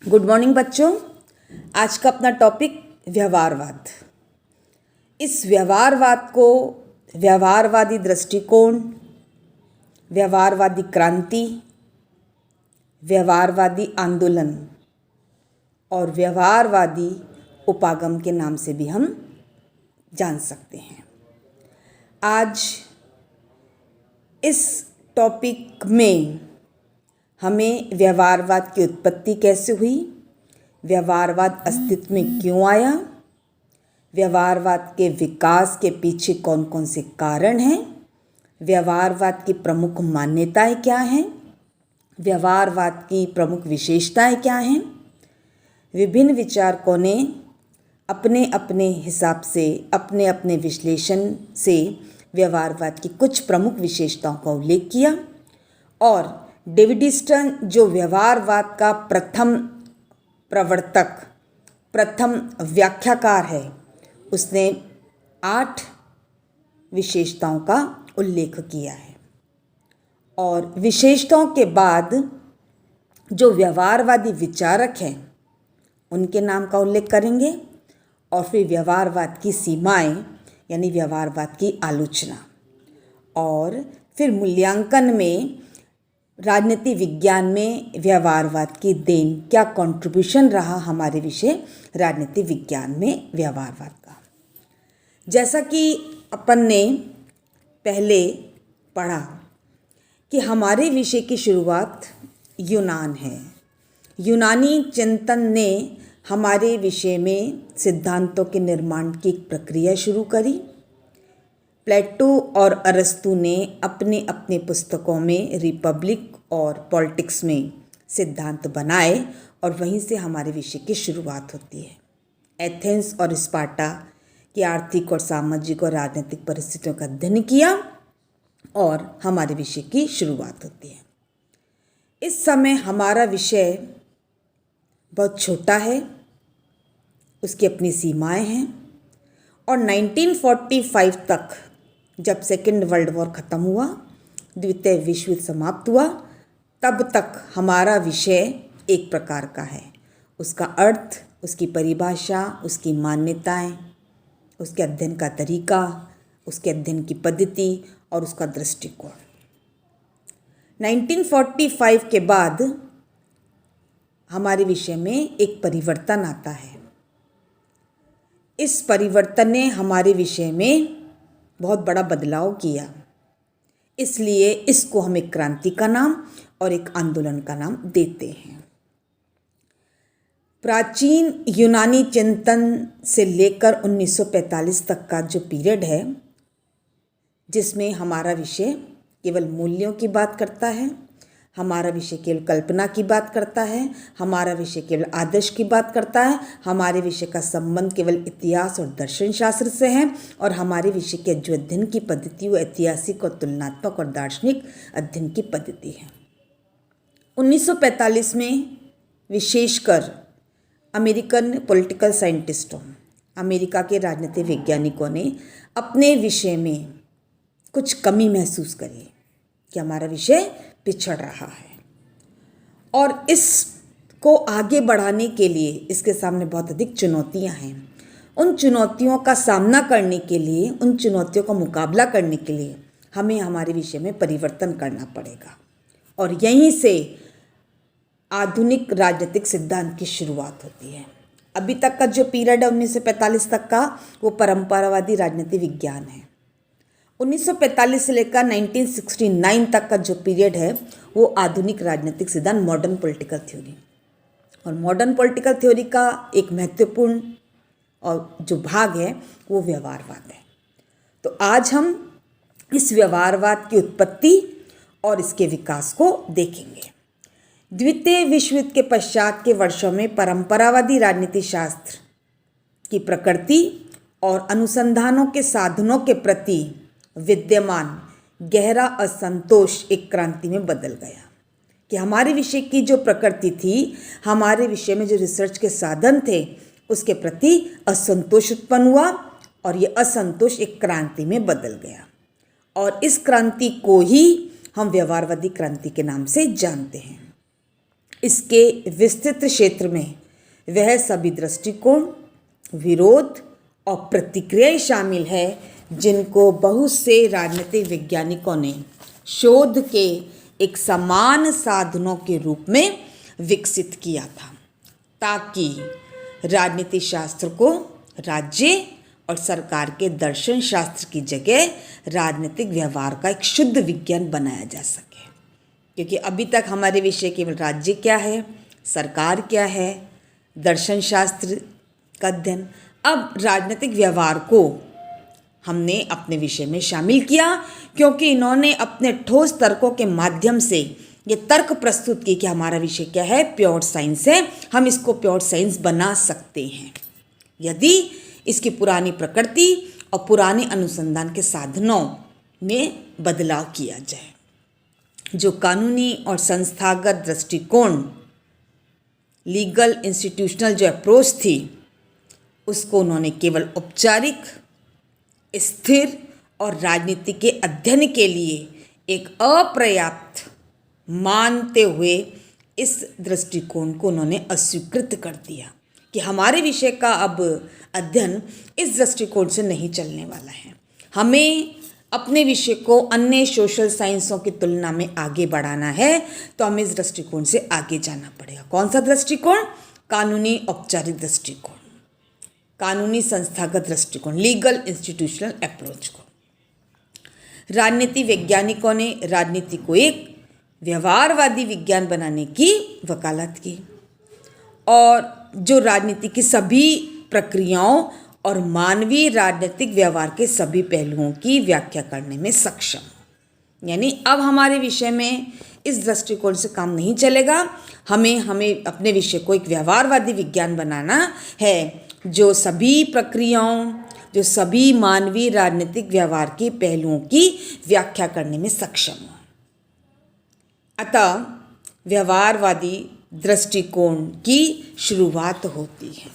Good morning बच्चों। आज का अपना टॉपिक व्यवहारवाद। इस व्यवहारवाद को व्यवहारवादी दृष्टिकोण, व्यवहारवादी क्रांति, व्यवहारवादी आंदोलन और व्यवहारवादी उपागम के नाम से भी हम जान सकते हैं। आज इस टॉपिक में हमें व्यवहारवाद की उत्पत्ति कैसे हुई, व्यवहारवाद अस्तित्व में क्यों आया, व्यवहारवाद के विकास के पीछे कौन कौन से कारण हैं, व्यवहारवाद की प्रमुख मान्यताएं क्या हैं, व्यवहारवाद की प्रमुख विशेषताएं क्या हैं। विभिन्न विचारकों ने अपने अपने हिसाब से, अपने अपने विश्लेषण से व्यवहारवाद की कुछ प्रमुख विशेषताओं का उल्लेख किया और डेविड स्टर्न जो व्यवहारवाद का प्रथम प्रवर्तक, प्रथम व्याख्याकार है, उसने 8 विशेषताओं का उल्लेख किया है और विशेषताओं के बाद जो व्यवहारवादी विचारक हैं उनके नाम का उल्लेख करेंगे और फिर व्यवहारवाद की सीमाएं यानी व्यवहारवाद की आलोचना और फिर मूल्यांकन में राजनीति विज्ञान में व्यवहारवाद की देन, क्या कंट्रीब्यूशन रहा हमारे विषय राजनीति विज्ञान में व्यवहारवाद का। जैसा कि अपन ने पहले पढ़ा कि हमारे विषय की शुरुआत यूनान है। यूनानी चिंतन ने हमारे विषय में सिद्धांतों के निर्माण की एक प्रक्रिया शुरू करी। प्लेटो और अरस्तु ने अपने अपने पुस्तकों में रिपब्लिक और पॉलिटिक्स में सिद्धांत बनाए और वहीं से हमारे विषय की शुरुआत होती है। एथेंस और स्पार्टा की आर्थिक और सामाजिक और राजनीतिक परिस्थितियों का अध्ययन किया और हमारे विषय की शुरुआत होती है। इस समय हमारा विषय बहुत छोटा है, उसकी अपनी सीमाएं हैं और 1945 तक जब सेकेंड वर्ल्ड वॉर ख़त्म हुआ, द्वितीय विश्व युद्ध समाप्त हुआ, तब तक हमारा विषय एक प्रकार का है। उसका अर्थ, उसकी परिभाषा, उसकी मान्यताएं, उसके अध्ययन का तरीका, उसके अध्ययन की पद्धति और उसका दृष्टिकोण। 1945 के बाद हमारे विषय में एक परिवर्तन आता है। इस परिवर्तन ने हमारे विषय में बहुत बड़ा बदलाव किया, इसलिए इसको हम एक क्रांति का नाम और एक आंदोलन का नाम देते हैं। प्राचीन यूनानी चिंतन से लेकर 1945 तक का जो पीरियड है, जिसमें हमारा विषय केवल मूल्यों की बात करता है, हमारा विषय केवल कल्पना की बात करता है, हमारा विषय केवल आदर्श की बात करता है, हमारे विषय का संबंध केवल इतिहास और दर्शन शास्त्र से है और हमारे विषय के जो अध्ययन की पद्धति वो ऐतिहासिक और तुलनात्मक और दार्शनिक अध्ययन की पद्धति है। 1945 में विशेषकर अमेरिकन पॉलिटिकल साइंटिस्टों, अमेरिका के राजनीतिक वैज्ञानिकों ने अपने विषय में कुछ कमी महसूस करी कि हमारा विषय पिछड़ रहा है और इसको आगे बढ़ाने के लिए इसके सामने बहुत अधिक चुनौतियां हैं। उन चुनौतियों का सामना करने के लिए, उन चुनौतियों का मुकाबला करने के लिए हमें हमारे विषय में परिवर्तन करना पड़ेगा और यहीं से आधुनिक राजनीतिक सिद्धांत की शुरुआत होती है। अभी तक का जो पीरियड है 1945 तक का, वो परंपरावादी राजनीति विज्ञान है। 1945 से लेकर 1969 तक का जो पीरियड है वो आधुनिक राजनीतिक सिद्धांत, मॉडर्न पॉलिटिकल थ्योरी। और मॉडर्न पॉलिटिकल थ्योरी का एक महत्वपूर्ण और जो भाग है वो व्यवहारवाद है। तो आज हम इस व्यवहारवाद की उत्पत्ति और इसके विकास को देखेंगे। द्वितीय विश्व युद्ध के पश्चात के वर्षों में परंपरावादी राजनीति शास्त्र की प्रकृति और अनुसंधानों के साधनों के प्रति विद्यमान गहरा असंतोष एक क्रांति में बदल गया कि हमारे विषय की जो प्रकृति थी, हमारे विषय में जो रिसर्च के साधन थे, उसके प्रति असंतोष उत्पन्न हुआ और ये असंतोष एक क्रांति में बदल गया और इस क्रांति को ही हम व्यवहारवादी क्रांति के नाम से जानते हैं। इसके विस्तृत क्षेत्र में वह सभी दृष्टिकोण, विरोध और प्रतिक्रियाएं शामिल है जिनको बहुत से राजनीतिक वैज्ञानिकों ने शोध के एक समान साधनों के रूप में विकसित किया था, ताकि राजनीति शास्त्र को राज्य और सरकार के दर्शन शास्त्र की जगह राजनीतिक व्यवहार का एक शुद्ध विज्ञान बनाया जा सके। क्योंकि अभी तक हमारे विषय केवल राज्य क्या है, सरकार क्या है, दर्शन शास्त्र का अध्ययन। अब राजनीतिक व्यवहार को हमने अपने विषय में शामिल किया, क्योंकि इन्होंने अपने ठोस तर्कों के माध्यम से ये तर्क प्रस्तुत की कि हमारा विषय क्या है, प्योर साइंस है, हम इसको प्योर साइंस बना सकते हैं यदि इसकी पुरानी प्रकृति और पुराने अनुसंधान के साधनों में बदलाव किया जाए। जो कानूनी और संस्थागत दृष्टिकोण, लीगल इंस्टीट्यूशनल जो अप्रोच थी, उसको उन्होंने केवल औपचारिक, स्थिर और राजनीति के अध्ययन के लिए एक अपर्याप्त मानते हुए इस दृष्टिकोण को उन्होंने अस्वीकृत कर दिया कि हमारे विषय का अब अध्ययन इस दृष्टिकोण से नहीं चलने वाला है। हमें अपने विषय को अन्य सोशल साइंसों की तुलना में आगे बढ़ाना है, तो हमें इस दृष्टिकोण से आगे जाना पड़ेगा। कौन सा दृष्टिकोण? कानूनी औपचारिक दृष्टिकोण, कानूनी संस्थागत दृष्टिकोण, लीगल इंस्टीट्यूशनल अप्रोच को। राजनीति वैज्ञानिकों ने राजनीति को एक व्यवहारवादी विज्ञान बनाने की वकालत की और जो राजनीति की सभी प्रक्रियाओं और मानवीय राजनीतिक व्यवहार के सभी पहलुओं की व्याख्या करने में सक्षम। यानी अब हमारे विषय में इस दृष्टिकोण से काम नहीं चलेगा, हमें अपने विषय को एक व्यवहारवादी विज्ञान बनाना है जो सभी प्रक्रियाओं, जो सभी मानवीय राजनीतिक व्यवहार के पहलुओं की व्याख्या करने में सक्षम हो। अतः व्यवहारवादी दृष्टिकोण की शुरुआत होती है।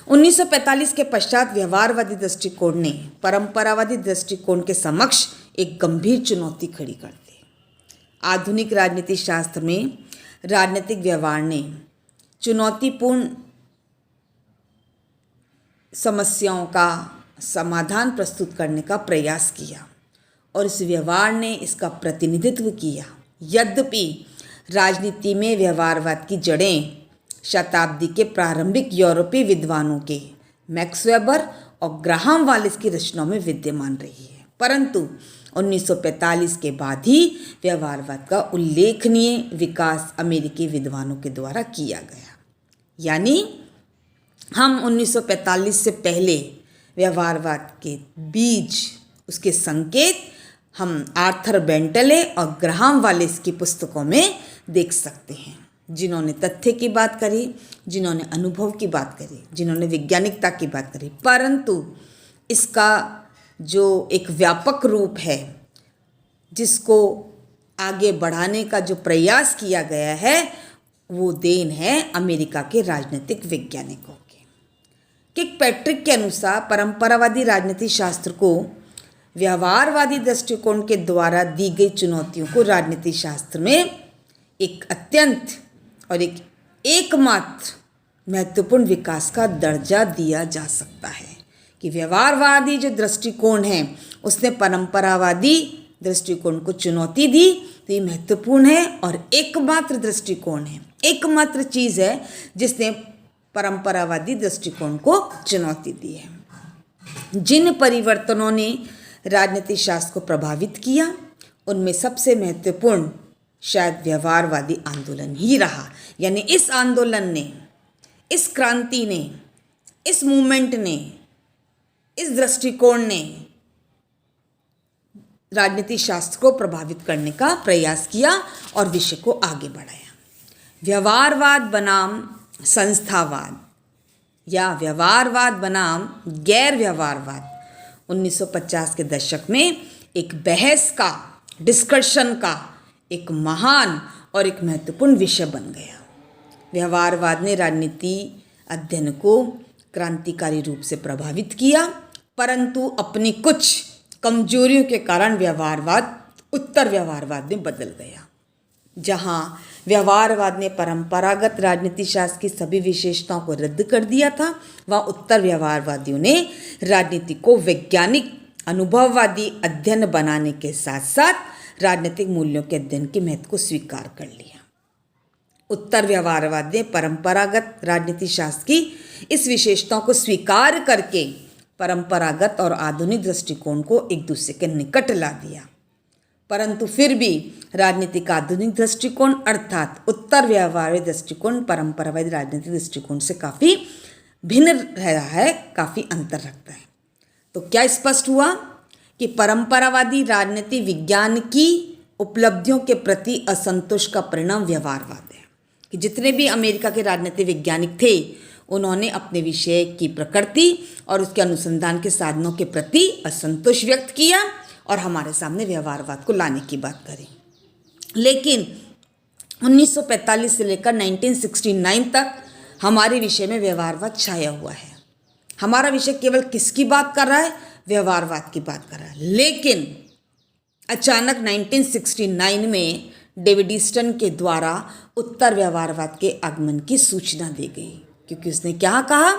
1945 के पश्चात व्यवहारवादी दृष्टिकोण ने परंपरावादी दृष्टिकोण के समक्ष एक गंभीर चुनौती खड़ी कर दी। आधुनिक राजनीति शास्त्र में राजनीतिक व्यवहार ने चुनौतीपूर्ण समस्याओं का समाधान प्रस्तुत करने का प्रयास किया और इस व्यवहार ने इसका प्रतिनिधित्व किया। यद्यपि राजनीति में व्यवहारवाद की जड़ें शताब्दी के प्रारंभिक यूरोपीय विद्वानों के मैक्स वेबर और ग्राहम वालिस की रचनाओं में विद्यमान रही है, परंतु 1945 के बाद ही व्यवहारवाद का उल्लेखनीय विकास अमेरिकी विद्वानों के द्वारा किया गया। यानी हम 1945 से पहले व्यवहारवाद के बीज, उसके संकेत हम आर्थर बेंटले और ग्राहम वालिस की पुस्तकों में देख सकते हैं, जिन्होंने तथ्य की बात करी, जिन्होंने अनुभव की बात करी, जिन्होंने वैज्ञानिकता की बात करी, परंतु इसका जो एक व्यापक रूप है जिसको आगे बढ़ाने का जो प्रयास किया गया है, वो देन है अमेरिका के राजनीतिक वैज्ञानिकों के। किर्कपैट्रिक के अनुसार परंपरावादी राजनीति शास्त्र को व्यवहारवादी दृष्टिकोण के द्वारा दी गई चुनौतियों को राजनीति शास्त्र में एक अत्यंत और एक एकमात्र महत्वपूर्ण विकास का दर्जा दिया जा सकता है कि व्यवहारवादी जो दृष्टिकोण है उसने परंपरावादी दृष्टिकोण को चुनौती दी, तो ये महत्वपूर्ण है और एकमात्र दृष्टिकोण है, एकमात्र चीज़ है जिसने परंपरावादी दृष्टिकोण को चुनौती दी है। जिन परिवर्तनों ने राजनीति शास्त्र को प्रभावित किया उनमें सबसे महत्वपूर्ण शायद व्यवहारवादी आंदोलन ही रहा। यानी इस आंदोलन ने, इस क्रांति ने, इस मूवमेंट ने, इस दृष्टिकोण ने राजनीति शास्त्र को प्रभावित करने का प्रयास किया और विषय को आगे बढ़ाया। व्यवहारवाद बनाम संस्थावाद या व्यवहारवाद बनाम गैर व्यवहारवाद 1950 के दशक में एक बहस का, डिस्कशन का एक महान और एक महत्वपूर्ण विषय बन गया। व्यवहारवाद ने राजनीति अध्ययन को क्रांतिकारी रूप से प्रभावित किया, परंतु अपनी कुछ कमजोरियों के कारण व्यवहारवाद उत्तर व्यवहारवाद में बदल गया। जहाँ व्यवहारवाद ने परंपरागत राजनीति शास्त्र की सभी विशेषताओं को रद्द कर दिया था, वहाँ उत्तर व्यवहारवादियों ने राजनीति को वैज्ञानिक अनुभववादी अध्ययन बनाने के साथ साथ राजनीतिक मूल्यों के अध्ययन के महत्व को स्वीकार कर लिया। उत्तर व्यवहारवाद ने परंपरागत राजनीति शास्त्र की इस विशेषताओं को स्वीकार करके परंपरागत और आधुनिक दृष्टिकोण को एक दूसरे के निकट ला दिया, परंतु फिर भी राजनीति का आधुनिक दृष्टिकोण अर्थात उत्तर व्यवहारवादी दृष्टिकोण परंपरावादी राजनीतिक दृष्टिकोण से काफ़ी भिन्न रहा है, काफ़ी अंतर रखता है। तो क्या स्पष्ट हुआ कि परंपरावादी राजनीति विज्ञान की उपलब्धियों के प्रति असंतोष का परिणाम व्यवहारवाद है, कि जितने भी अमेरिका के राजनीति वैज्ञानिक थे उन्होंने अपने विषय की प्रकृति और उसके अनुसंधान के साधनों के प्रति असंतोष व्यक्त किया और हमारे सामने व्यवहारवाद को लाने की बात करी। लेकिन 1945 से लेकर 1969 तक हमारे विषय में व्यवहारवाद छाया हुआ है। हमारा विषय केवल किसकी बात कर रहा है? व्यवहारवाद की बात कर रहा है। लेकिन अचानक 1969 में डेविड ईस्टन के द्वारा उत्तर व्यवहारवाद के आगमन की सूचना दी गई, क्योंकि उसने क्या कहा,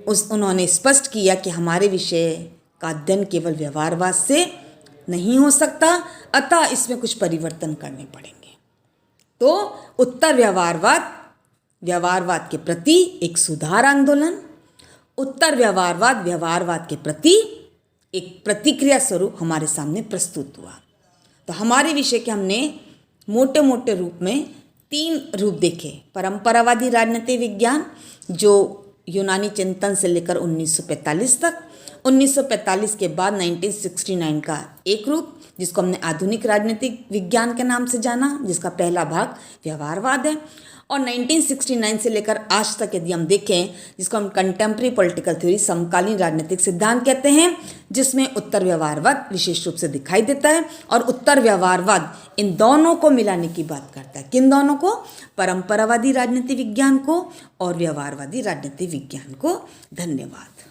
उन्होंने स्पष्ट किया कि हमारे विषय का अध्ययन केवल व्यवहारवाद से नहीं हो सकता, अतः इसमें कुछ परिवर्तन करने पड़ेंगे। तो उत्तर व्यवहारवाद के प्रति एक सुधार आंदोलन, उत्तर व्यवहारवाद के प्रति एक प्रतिक्रिया स्वरूप हमारे सामने प्रस्तुत हुआ। तो हमारे विषय के हमने मोटे मोटे रूप में 3 रूप देखे। परंपरावादी राजनीति विज्ञान जो यूनानी चिंतन से लेकर 1945 तक, 1945 के बाद 1969 का एक रूप जिसको हमने आधुनिक राजनीतिक विज्ञान के नाम से जाना, जिसका पहला भाग व्यवहारवाद है, और 1969 से लेकर आज तक यदि हम देखें जिसको हम कंटेम्प्रेरी पॉलिटिकल थ्योरी समकालीन राजनीतिक सिद्धांत कहते हैं, जिसमें उत्तर व्यवहारवाद विशेष रूप से दिखाई देता है। और उत्तर व्यवहारवाद इन दोनों को मिलाने की बात करता है। किन दोनों को? परंपरावादी राजनीति विज्ञान को और व्यवहारवादी राजनीति विज्ञान को। धन्यवाद।